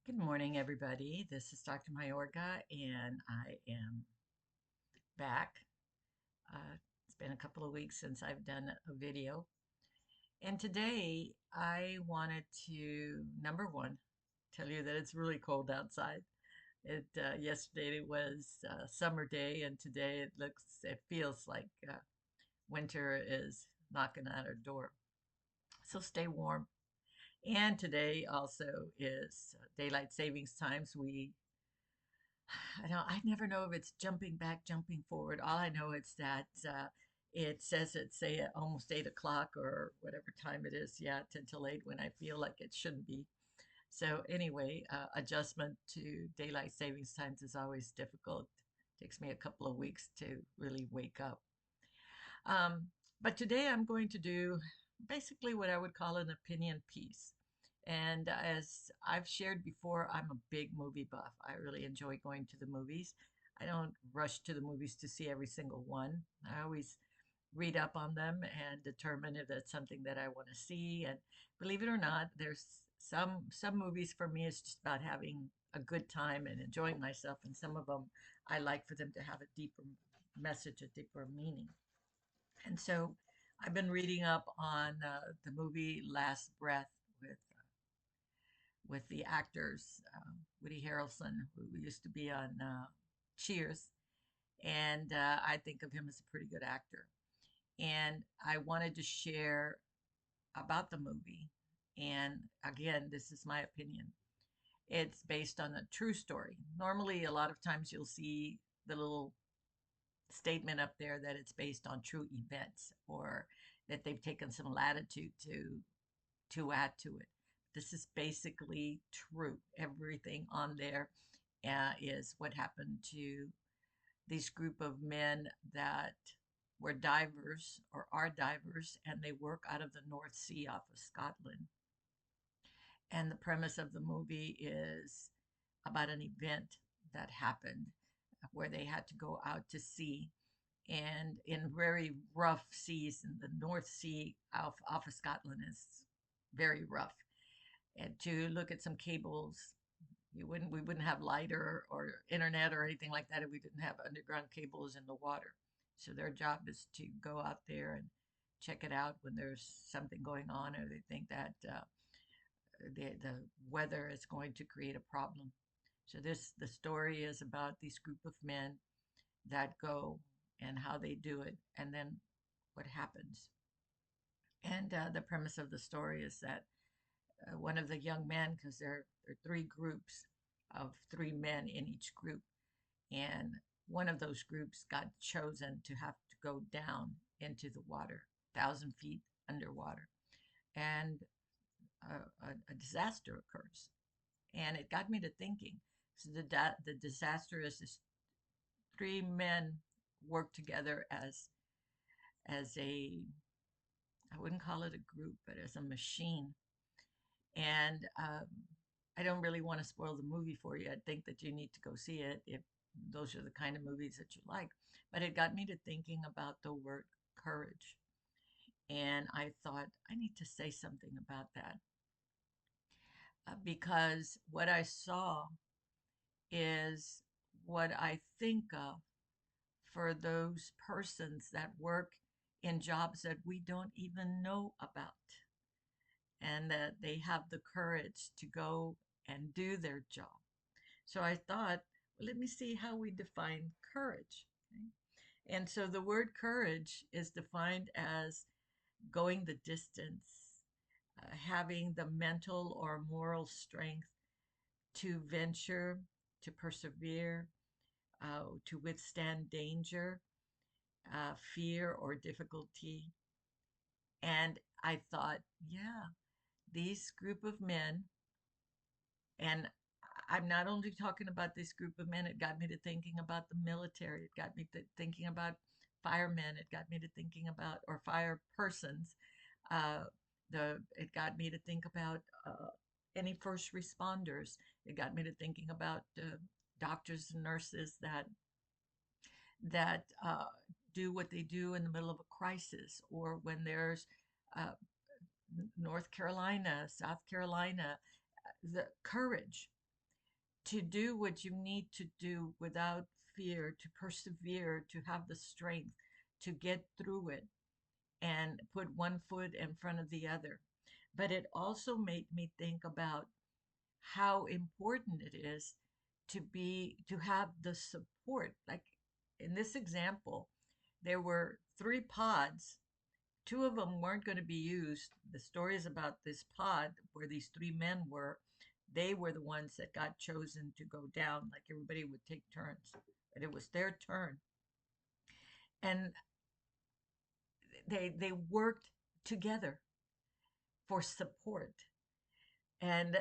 Good morning, everybody. This is Dr. Mayorga, and I am back. It's been a couple of weeks since I've done a video. And today I wanted to, number one, tell you that it's really cold outside. Yesterday it was a summer day, and today it feels like winter is knocking at our door. So stay warm. And today also is daylight savings times. I never know if it's jumping back, jumping forward. All I know is that it says it's say at almost 8 o'clock or whatever time it is. Yeah, 10 till 8 when I feel like it shouldn't be. So anyway, adjustment to daylight savings times is always difficult. Takes me a couple of weeks to really wake up. Um, but today I'm going to do basically what I would call an opinion piece. And as I've shared before, I'm a big movie buff. I really enjoy going to the movies. I don't rush to the movies to see every single one. I always read up on them and determine if it's something that I want to see. And believe it or not, there's some movies for me it's just about having a good time and enjoying myself, and some of them I like for them to have a deeper message, a deeper meaning. And so I've been reading up on the movie Last Breath with the actors, Woody Harrelson, who used to be on Cheers, and I think of him as a pretty good actor. And I wanted to share about the movie. And again, this is my opinion. It's based on a true story. Normally, a lot of times you'll see the little statement up there that it's based on true events or that they've taken some latitude to add to it. This is basically true. Everything on there is what happened to these group of men that were divers or are divers, and they work out of the North Sea off of Scotland. And the premise of the movie is about an event that happened where they had to go out to sea and in very rough seas, and the North Sea off of Scotland is very rough. And to look at some cables, we wouldn't have light or internet or anything like that if we didn't have underground cables in the water. So their job is to go out there and check it out when there's something going on, or they think that the weather is going to create a problem. So the story is about this group of men that go and how they do it, and then what happens. And the premise of the story is that one of the young men, because there are three groups of three men in each group, and one of those groups got chosen to have to go down into the water, 1,000 feet underwater, and a disaster occurs. And it got me to thinking. So the disaster is this three men work together as a, I wouldn't call it a group, but as a machine. And I don't really want to spoil the movie for you. I think that you need to go see it if those are the kind of movies that you like. But it got me to thinking about the word courage. And I thought, I need to say something about that because what I saw is what I think of for those persons that work in jobs that we don't even know about, and that they have the courage to go and do their job. So I thought, well, let me see how we define courage. Okay? And so the word courage is defined as going the distance, having the mental or moral strength to venture, to persevere, to withstand danger, fear, or difficulty. And I thought, yeah, these group of men, and I'm not only talking about this group of men, it got me to thinking about the military. It got me to thinking about firemen. It got me to thinking about, or fire persons. Uh, it got me to think about any first responders. It got me to thinking about doctors and nurses that do what they do in the middle of a crisis, or when there's uh, North Carolina, South Carolina, the courage. to do what you need to do without fear, to persevere, to have the strength to get through it and put one foot in front of the other. But it also made me think about how important it is to have the support. Like in this example, there were three pods. Two of them weren't going to be used. The story is about this pod where these three men were. They were the ones that got chosen to go down, like everybody would take turns. But it was their turn. And they worked together for support. And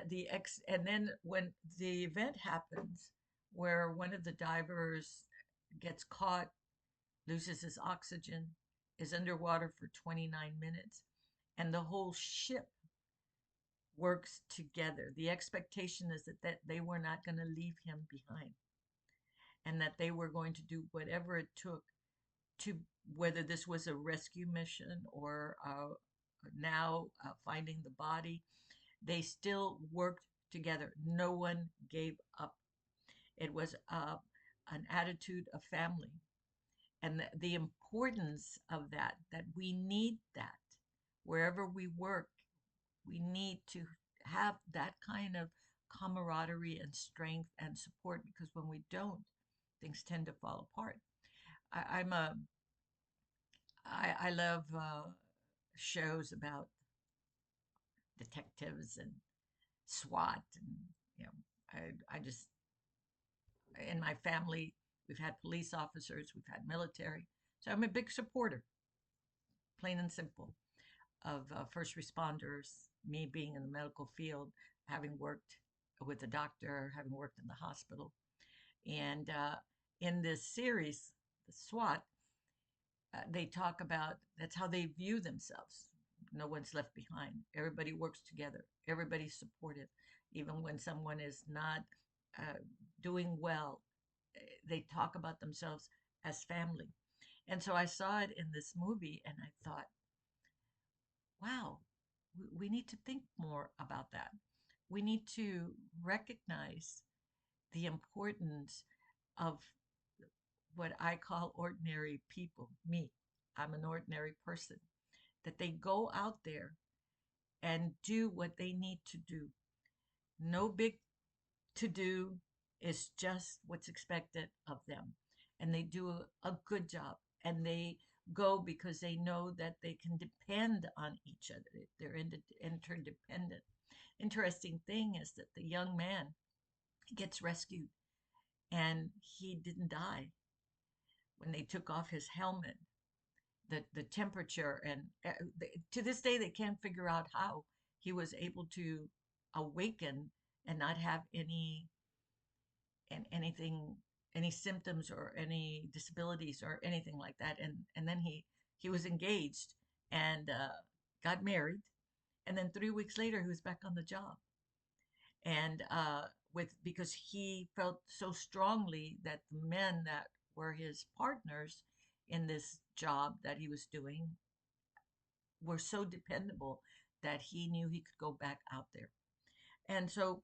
then when the event happens where one of the divers gets caught, loses his oxygen, is underwater for 29 minutes, and the whole ship works together. The expectation is that they were not going to leave him behind and that they were going to do whatever it took to, whether this was a rescue mission or now finding the body, they still worked together. No one gave up. It was an attitude of family. And the importance of that we need that wherever we work. We need to have that kind of camaraderie and strength and support, because when we don't, things tend to fall apart. I, I'm a I love shows about detectives and SWAT, and you know, I just, in my family we've had police officers, we've had military, so I'm a big supporter, plain and simple, of first responders. Me being in the medical field, having worked with a doctor, having worked in the hospital, and in this series, the SWAT, they talk about that's how they view themselves. No one's left behind. Everybody works together. Everybody's supportive. Even when someone is not uh, doing well, they talk about themselves as family. And so I saw it in this movie and I thought, wow, we need to think more about that. We need to recognize the importance of what I call ordinary people. Me, I'm an ordinary person, that they go out there and do what they need to do. No big to do, is just what's expected of them. And they do a good job. And they go because they know that they can depend on each other. They're interdependent. Interesting thing is that the young man gets rescued and he didn't die. When they took off his helmet, the temperature, and to this day they can't figure out how he was able to awaken and not have anything, any symptoms or any disabilities or anything like that. And then he was engaged and got married, and then 3 weeks later he was back on the job. And with because he felt so strongly that the men that were his partners in this job that he was doing were so dependable that he knew he could go back out there. And so,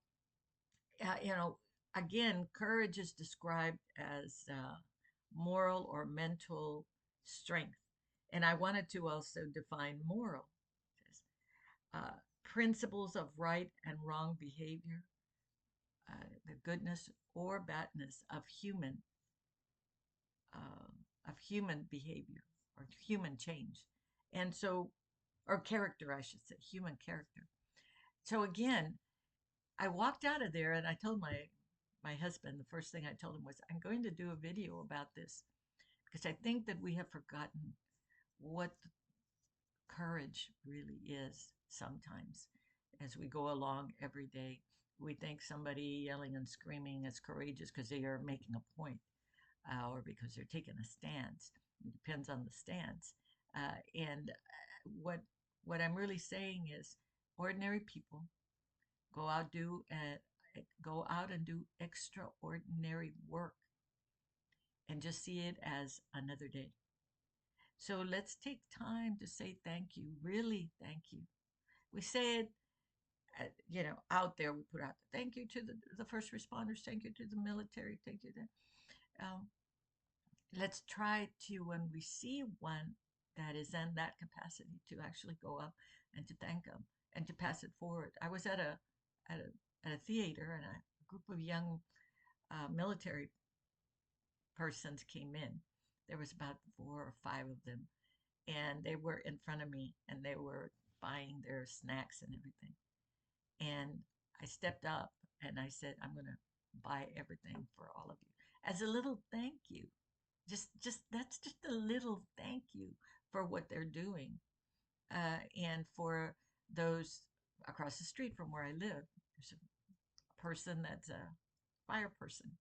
you know, again, courage is described as moral or mental strength. And I wanted to also define moral uh, principles of right and wrong behavior, the goodness or badness of human behavior or human change, and so, or character, I should say, human character. So again, I walked out of there and I told my husband, the first thing I told him was, I'm going to do a video about this because I think that we have forgotten what courage really is sometimes as we go along every day. We think somebody yelling and screaming is courageous because they are making a point, or because they're taking a stance. It depends on the stance. And what I'm really saying is, ordinary people go out do go out and do extraordinary work and just see it as another day. So let's take time to say thank you, really thank you. We say it out there, we put out thank you to the first responders, thank you to the military, thank you to, um, let's try to, when we see one that is in that capacity, to actually go up and to thank them and to pass it forward. I was at a theater, and a group of young military persons came in. There was about 4 or 5 of them, and they were in front of me, and they were buying their snacks and everything. And I stepped up and I said, I'm going to buy everything for all of you as a little thank you. Just that's just a little thank you for what they're doing, and for those across the street from where I live. There's a person that's a fire person,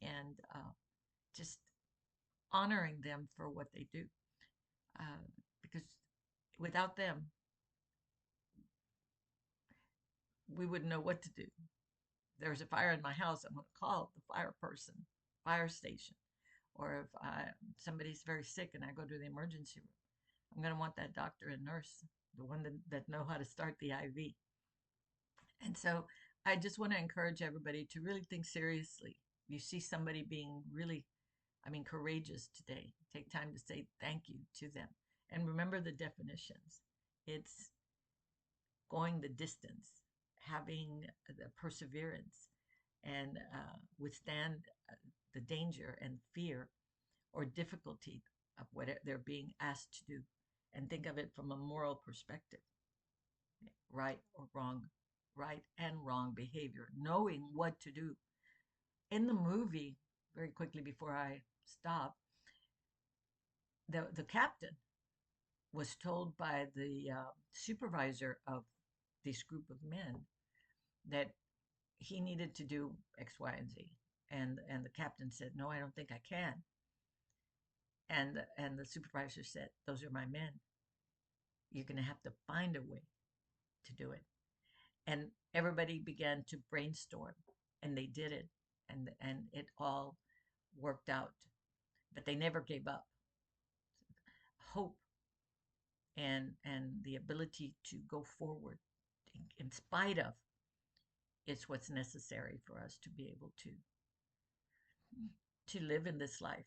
and just honoring them for what they do, uh, because without them, we wouldn't know what to do. There's a fire in my house, I'm going to call the fire person, fire station. Or if somebody's very sick and I go to the emergency room, I'm going to want that doctor and nurse, the one that know how to start the IV. And so I just want to encourage everybody to really think seriously. You see somebody being really, I mean, courageous today. Take time to say thank you to them. And remember the definitions. It's going the distance, having the perseverance, and withstand the danger and fear or difficulty of what they're being asked to do, and think of it from a moral perspective, right or wrong, right and wrong behavior, knowing what to do. In the movie, very quickly before I stop, the captain was told by the supervisor of this group of men that he needed to do X, Y, and Z. And the captain said, "No, I don't think I can." And the supervisor said, "Those are my men. You're going to have to find a way to do it." And everybody began to brainstorm, and they did it, and it all worked out. But they never gave up. Hope and the ability to go forward in spite of is what's necessary for us to be able to live in this life,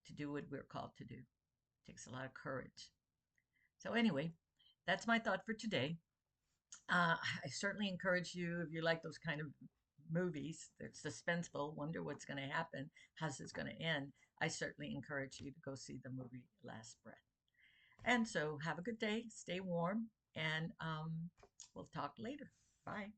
to do what we're called to do. It takes a lot of courage. So anyway, that's my thought for today. I certainly encourage you, if you like those kind of movies, they're suspenseful, wonder what's going to happen, how's this going to end. I certainly encourage you to go see the movie Last Breath. And so have a good day, stay warm, and we'll talk later. Bye.